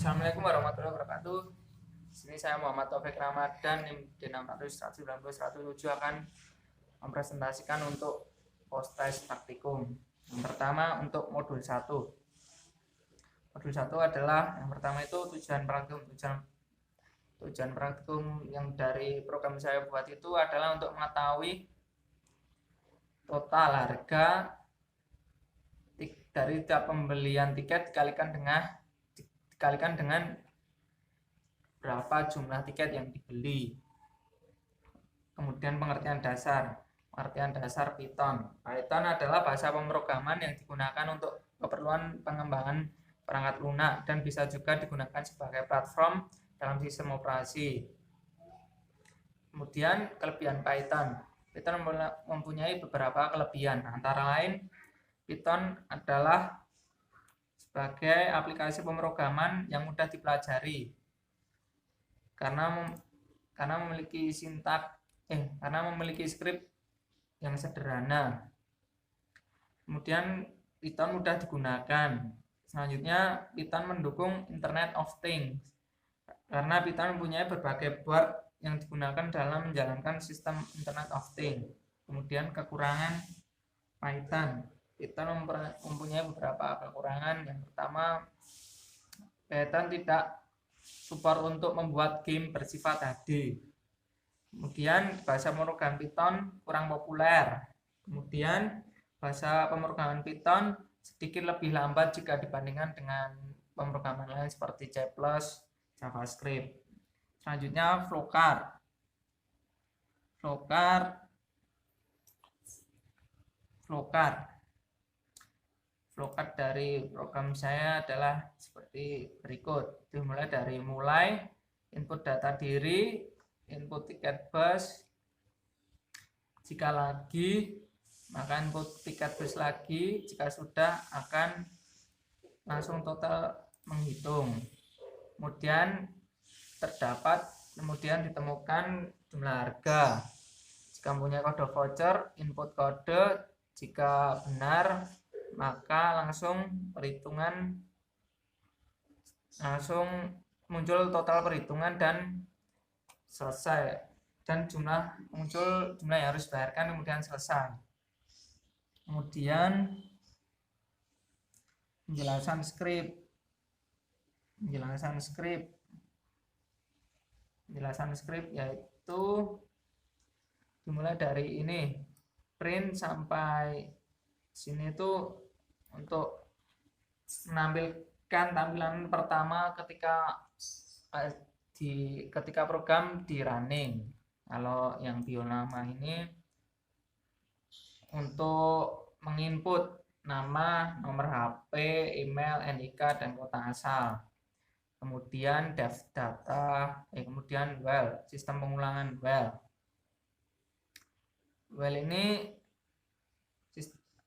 Assalamualaikum warahmatullahi wabarakatuh. Di sini saya Muhammad Taufik Ramadan, NIM D600-190-107 akan mempresentasikan untuk post-test praktikum. Yang pertama untuk modul 1. Modul 1 adalah yang pertama itu tujuan praktikum yang dari program saya buat itu adalah untuk mengetahui total harga dari tiap pembelian tiket dikalikan dengan berapa jumlah tiket yang dibeli. Kemudian pengertian dasar Python. Python adalah bahasa pemrograman yang digunakan untuk keperluan pengembangan perangkat lunak dan bisa juga digunakan sebagai platform dalam sistem operasi. Kemudian kelebihan Python mempunyai beberapa kelebihan, antara lain Python adalah sebagai aplikasi pemrograman yang mudah dipelajari karena memiliki skrip yang sederhana. Kemudian Python mudah digunakan. Selanjutnya Python mendukung Internet of Things karena Python mempunyai berbagai board yang digunakan dalam menjalankan sistem Internet of Things. Kemudian kekurangan Python mempunyai beberapa kekurangan. Yang pertama, Python tidak support untuk membuat game bersifat HD. Kemudian bahasa pemrograman Python kurang populer. Kemudian bahasa pemrograman Python sedikit lebih lambat jika dibandingkan dengan pemrograman lain seperti C++, JavaScript. Selanjutnya Flowcard dari program saya adalah seperti berikut. Dimulai dari input data diri, input tiket bus, jika lagi maka input tiket bus lagi, jika sudah akan langsung total menghitung. Kemudian ditemukan jumlah harga. Jika mempunyai kode voucher, input kode, jika benar maka langsung muncul total perhitungan dan selesai, dan muncul jumlah yang harus dibayarkan, kemudian selesai. Kemudian penjelasan skrip yaitu dimulai dari ini, print sampai sini itu untuk menampilkan tampilan pertama ketika program di running. Kalau yang bionama ini untuk menginput nama, nomor HP, email, NIK, dan kota asal. Kemudian kemudian while, sistem pengulangan while ini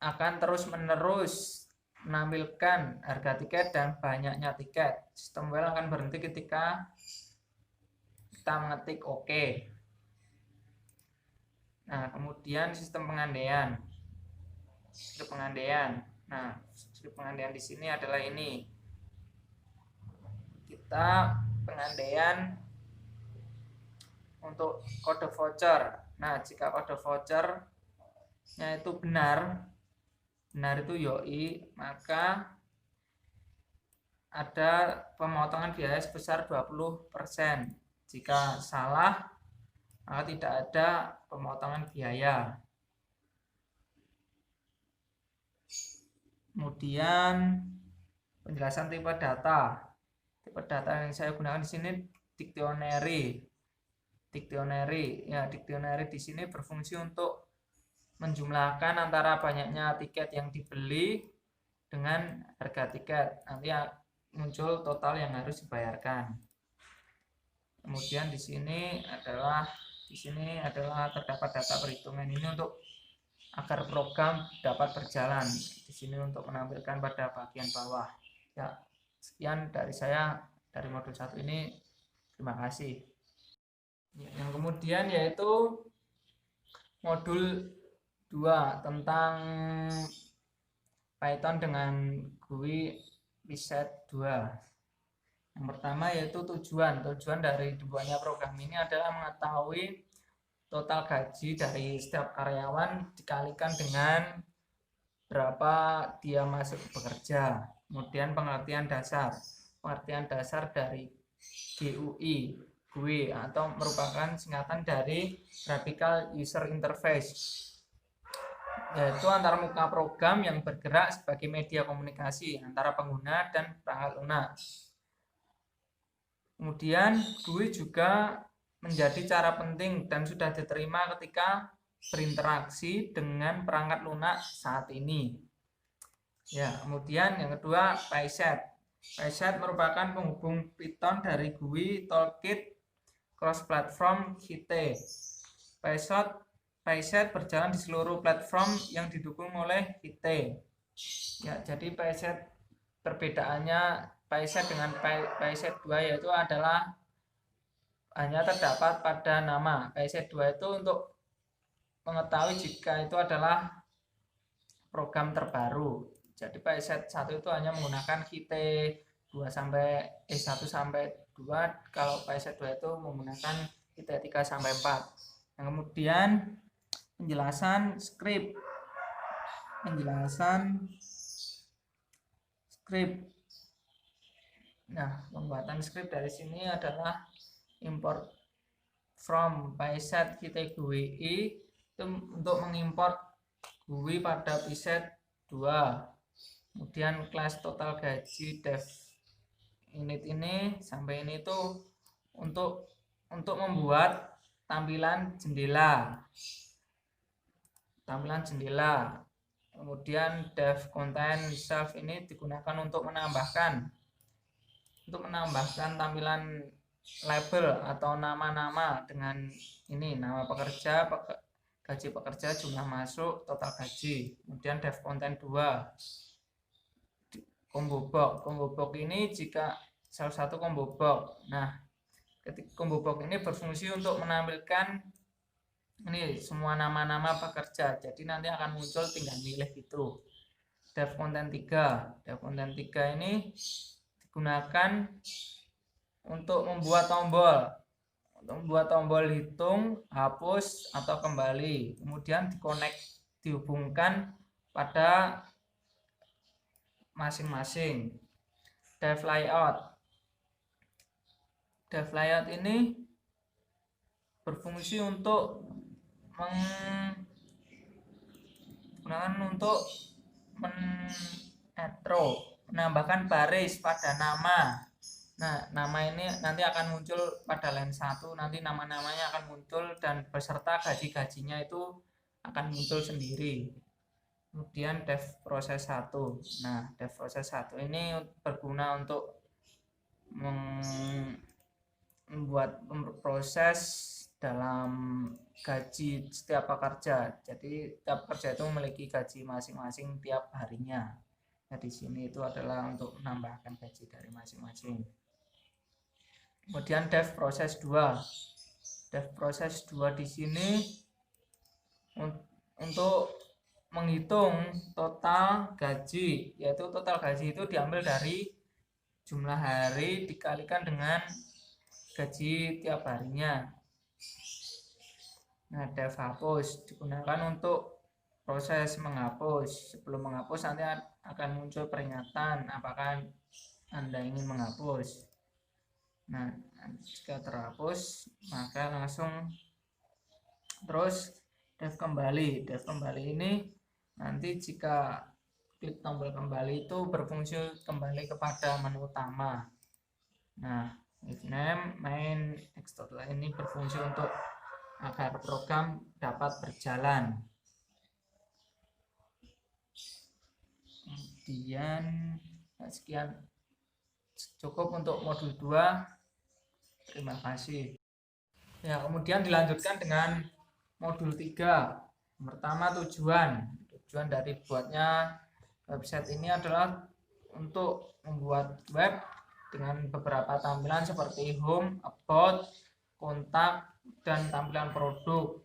akan terus-menerus menampilkan harga tiket dan banyaknya tiket. Sistem while akan berhenti ketika kita mengetik OK. Nah, kemudian sistem pengandaian. Nah, skrip pengandaian di sini adalah ini. Kita pengandaian untuk kode voucher. Nah, jika kode vouchernya itu benar itu YOI, maka ada pemotongan biaya sebesar 20%. Jika salah, maka tidak ada pemotongan biaya. Kemudian penjelasan tipe data. Tipe data yang saya gunakan di sini dictionary. Dictionary di sini berfungsi untuk menjumlahkan antara banyaknya tiket yang dibeli dengan harga tiket. Nanti muncul total yang harus dibayarkan. Kemudian di sini adalah terdapat data perhitungan ini untuk agar program dapat berjalan. Di sini untuk menampilkan pada bagian bawah. Ya, sekian dari saya dari modul 1 ini. Terima kasih. Yang kemudian yaitu modul 2 tentang Python dengan GUI Reset 2. Yang pertama yaitu tujuan. Tujuan dari dibuatnya program ini adalah mengetahui total gaji dari setiap karyawan dikalikan dengan berapa dia masuk bekerja. Kemudian pengertian dasar. Pengertian dasar dari GUI, GUI atau merupakan singkatan dari Graphical User Interface, yaitu antar muka program yang bergerak sebagai media komunikasi antara pengguna dan perangkat lunak. Kemudian GUI juga menjadi cara penting dan sudah diterima ketika berinteraksi dengan perangkat lunak saat ini. Ya, kemudian yang kedua PySet. PySet merupakan penghubung Python dari GUI, Toolkit, cross-platform Qt. PySet berjalan di seluruh platform yang didukung oleh Qt. Ya, jadi PySet perbedaannya PySet dengan PySet 2 yaitu adalah hanya terdapat pada nama. PySet 2 itu untuk mengetahui jika itu adalah program terbaru. Jadi PySet 1 itu hanya menggunakan Qt 1 sampai 2, kalau PySet 2 itu menggunakan Qt 3 sampai 4. Yang kemudian penjelasan script. Nah, pembuatan script dari sini adalah import from PySet Qt GUI itu untuk mengimport GUI pada PySet 2. Kemudian kelas total gaji dev init ini sampai ini tuh untuk membuat tampilan jendela. Kemudian dev content self ini digunakan untuk menambahkan tampilan label atau nama-nama dengan ini nama pekerja, gaji pekerja, jumlah masuk, total gaji. Kemudian dev content 2 combo box ini jika salah satu combo box. Nah, ketika combo box ini berfungsi untuk menampilkan ini semua nama-nama pekerja. Jadi nanti akan muncul tinggal milih gitu. Dev content 3 ini digunakan untuk membuat tombol hitung, hapus atau kembali, kemudian dihubungkan pada masing-masing. Dev layout ini berfungsi untuk menambahkan baris pada nama. Nah, nama ini nanti akan muncul pada line 1, nanti nama-namanya akan muncul dan beserta gaji-gajinya itu akan muncul sendiri. Kemudian dev proses 1. Nah, dev proses 1 ini berguna untuk membuat proses dalam gaji setiap pekerja. Jadi tiap pekerja itu memiliki gaji masing-masing tiap harinya. Nah, di sini itu adalah untuk menambahkan gaji dari masing-masing. Kemudian dev proses 2. Dev proses 2 di sini untuk menghitung total gaji, yaitu total gaji itu diambil dari jumlah hari dikalikan dengan gaji tiap harinya. Nah, dev hapus digunakan untuk proses menghapus. Sebelum menghapus nanti akan muncul peringatan apakah Anda ingin menghapus. Nah, jika terhapus maka langsung terus dev kembali. Dev kembali ini nanti jika klik tombol kembali itu berfungsi kembali kepada menu utama. Nah, if name main x.line ini berfungsi untuk agar program dapat berjalan. Kemudian sekian cukup untuk modul 2. Terima kasih. Ya, kemudian dilanjutkan dengan modul 3. Pertama, tujuan dari buatnya website ini adalah untuk membuat web dengan beberapa tampilan seperti home, about, kontak, dan tampilan produk.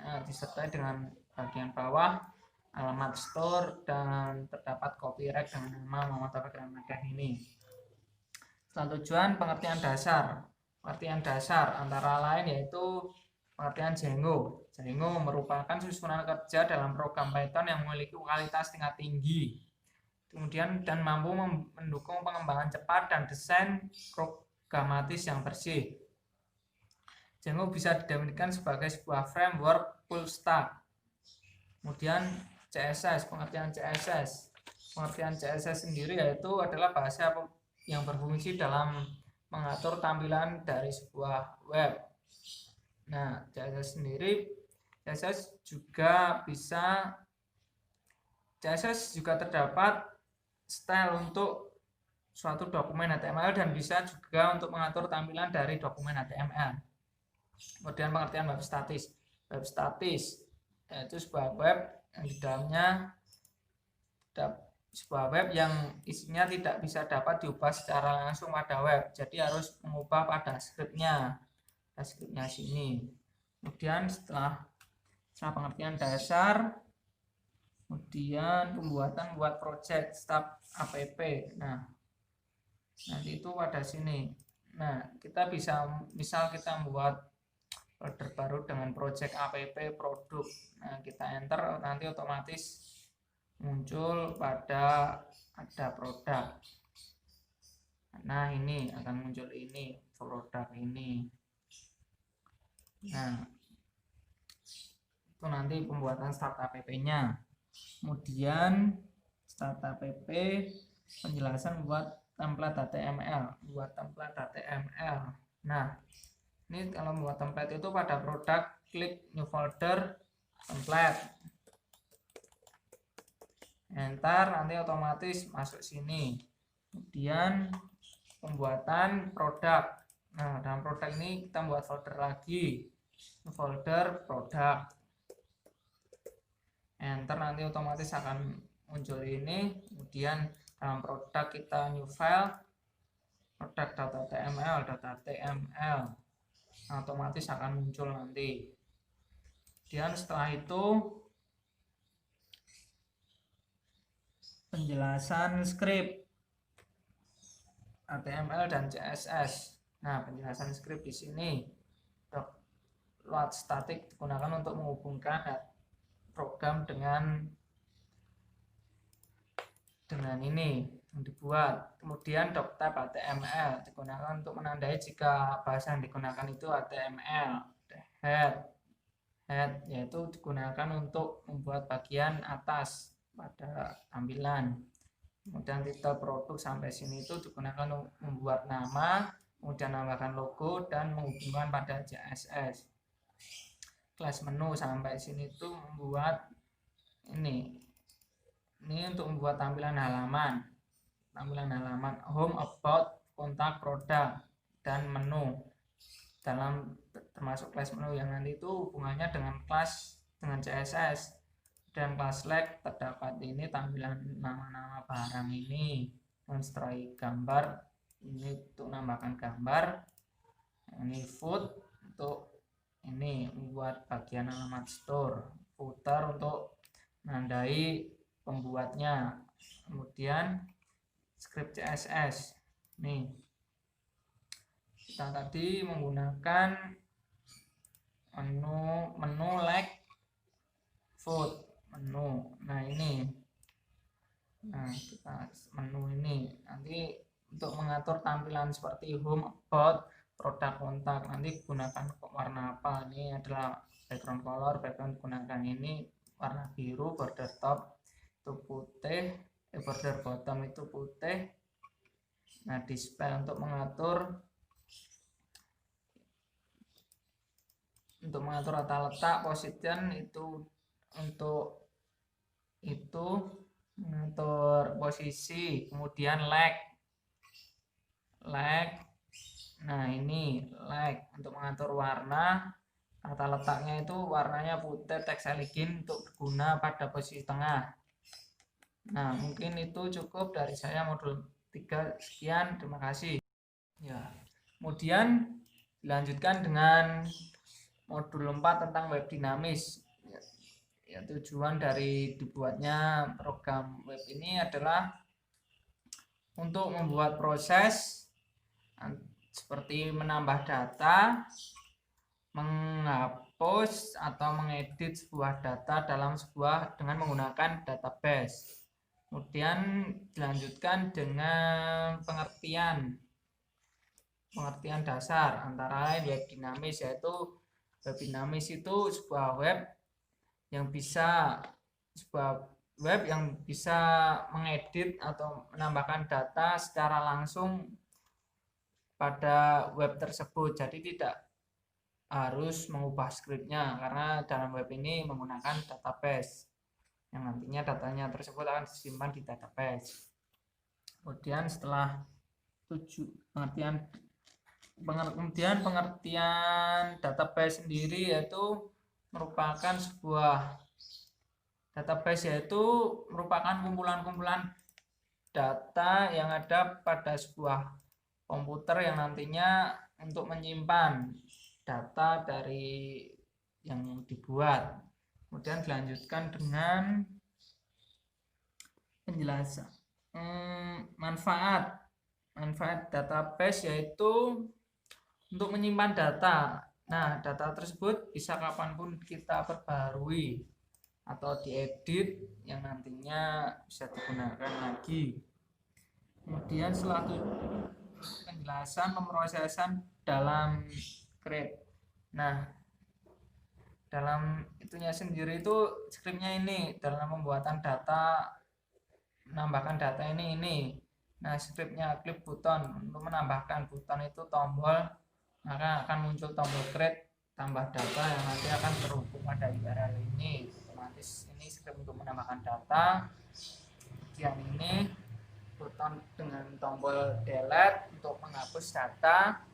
Nah, disertai dengan bagian bawah alamat store dan terdapat copyright dengan nama Muhammad Taufik Ramadan ini. Setelah tujuan, pengertian dasar. Pengertian dasar antara lain yaitu pengertian Django. Django merupakan susunan kerja dalam program Python yang memiliki kualitas tingkat tinggi. Kemudian dan mampu mendukung pengembangan cepat dan desain programatis yang bersih. Django bisa didefinisikan sebagai sebuah framework full stack. Kemudian CSS, pengertian CSS. Pengertian CSS sendiri yaitu adalah bahasa yang berfungsi dalam mengatur tampilan dari sebuah web. Nah, CSS sendiri, CSS juga terdapat style untuk suatu dokumen HTML dan bisa juga untuk mengatur tampilan dari dokumen HTML. Kemudian pengertian web statis. Web statis yaitu sebuah web yang di dalamnya sebuah web yang isinya tidak bisa dapat diubah secara langsung pada web, jadi harus mengubah pada skripnya. Skripnya sini. Kemudian setelah pengertian dasar, kemudian pembuatan buat project start app. Nah, nanti itu pada sini. Nah, kita bisa misal kita membuat folder baru dengan project app produk. Nah, kita enter, nanti otomatis muncul pada ada produk. Nah, ini akan muncul ini produk ini. Nah, itu nanti pembuatan start app-nya. Kemudian start app penjelasan buat template HTML. Nah, ini kalau membuat template itu pada produk klik new folder template. Enter, nanti otomatis masuk sini. Kemudian pembuatan produk. Nah, dalam produk ini kita buat folder lagi, folder produk. Enter, nanti otomatis akan muncul ini. Kemudian dalam produk kita new file produk.html. Nah, otomatis akan muncul nanti. Kemudian setelah itu penjelasan script HTML dan CSS. Nah, penjelasan script di sini load static digunakan untuk menghubungkan program dengan ini yang dibuat. Kemudian doctype HTML digunakan untuk menandai jika bahasa yang digunakan itu HTML. Head yaitu digunakan untuk membuat bagian atas pada tampilan. Kemudian titel produk sampai sini itu digunakan untuk membuat nama, kemudian menambahkan logo dan menghubungkan pada CSS. Kelas menu sampai sini itu membuat ini untuk membuat tampilan halaman, home, about, kontak, produk, dan menu. Dalam termasuk kelas menu yang nanti itu hubungannya dengan CSS. Dan kelas select terdapat ini tampilan nama-nama barang ini, setelah gambar ini untuk menambahkan gambar, ini food untuk ini membuat bagian alamat store, footer untuk menandai pembuatnya. Kemudian script CSS nih, kita tadi menggunakan menu like food menu. Nah, ini kita menu ini nanti untuk mengatur tampilan seperti home, about, produk, kontak, nanti gunakan warna apa. Ini adalah background color, background gunakan ini warna biru, border top itu putih, border bottom itu putih. Nah, display untuk mengatur tata letak, position itu untuk mengatur posisi. Kemudian lag. Nah, ini lag untuk mengatur warna. Tata letaknya itu warnanya putih, teks elegant untuk berguna pada posisi tengah. Nah, mungkin itu cukup dari saya modul 3. Sekian, terima kasih. Ya. Kemudian dilanjutkan dengan modul 4 tentang web dinamis. Ya, tujuan dari dibuatnya program web ini adalah untuk membuat proses seperti menambah data, menghapus atau mengedit sebuah data dalam dengan menggunakan database. Kemudian dilanjutkan dengan pengertian dasar antara lain web dinamis, yaitu web dinamis itu sebuah web yang bisa mengedit atau menambahkan data secara langsung pada web tersebut. Jadi tidak harus mengubah skripnya, karena dalam web ini menggunakan database yang nantinya datanya tersebut akan disimpan di database. Kemudian setelah pengertian database sendiri yaitu merupakan kumpulan-kumpulan data yang ada pada sebuah komputer yang nantinya untuk menyimpan data dari yang dibuat. Kemudian dilanjutkan dengan penjelasan manfaat database, yaitu untuk menyimpan data. Nah, data tersebut bisa kapanpun kita perbarui atau diedit yang nantinya bisa digunakan lagi. Kemudian setelah itu penjelasan pemrosesan dalam script. Nah, dalam itunya sendiri itu scriptnya ini dalam pembuatan data, menambahkan data ini. Nah, scriptnya klik buton untuk menambahkan buton itu tombol, maka akan muncul tombol create tambah data yang nanti akan terhubung pada URL ini. Otomatis ini script untuk menambahkan data. Kemudian ini buton dengan tombol delete untuk menghapus data.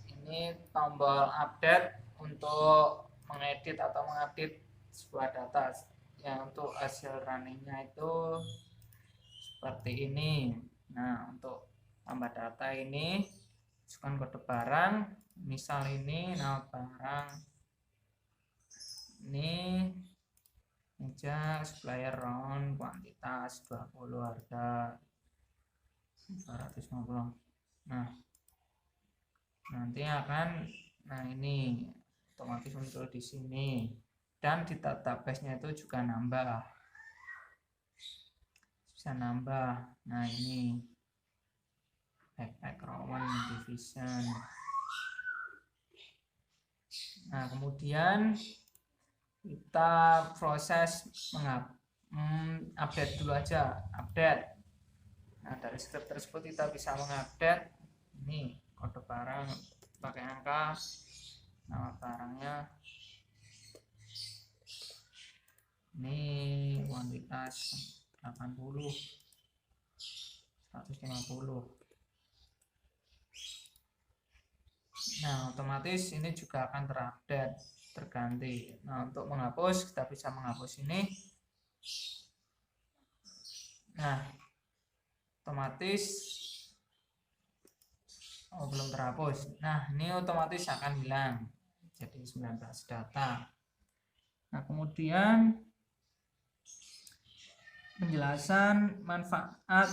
Ini tombol update untuk mengedit atau mengupdate sebuah data. Yang untuk hasil runningnya itu seperti ini. Nah, untuk tambah data ini masukkan kode barang, misal ini nama barang, ini meja supplier round, kuantitas 20, harga 250. Nah, nanti ini otomatis muncul di sini, dan di database-nya itu juga bisa nambah. Nah, ini backpack Rowan division. Nah, kemudian kita proses update dulu aja, update. Nah, dari script tersebut kita bisa mengupdate ini kode barang pakai angka, nama barangnya ini kuantitas 80, 150. Nah, otomatis ini juga akan terupdate, terganti. Nah, untuk menghapus kita bisa menghapus ini. Nah, otomatis belum terhapus. Nah, ini otomatis akan hilang. Jadi 19 data. Nah, kemudian penjelasan manfaat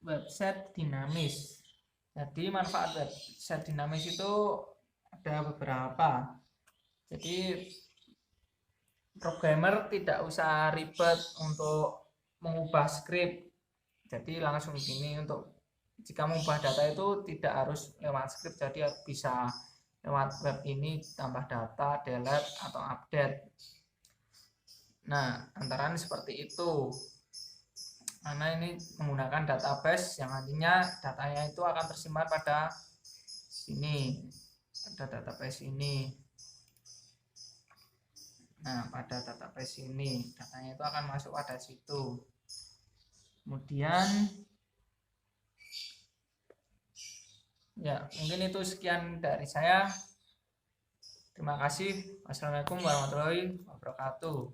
website dinamis. Jadi manfaat website dinamis itu ada beberapa. Jadi programmer tidak usah ribet untuk mengubah script. Jadi langsung gini, untuk jika mengubah data itu tidak harus lewat script, jadi bisa lewat web ini, tambah data, delete atau update. Nah, antara seperti itu. Karena ini menggunakan database yang nantinya datanya itu akan tersimpan pada sini, pada database ini. Nah, pada database ini datanya itu akan masuk pada situ. Kemudian ya, mungkin itu sekian dari saya. Terima kasih. Wassalamualaikum warahmatullahi wabarakatuh.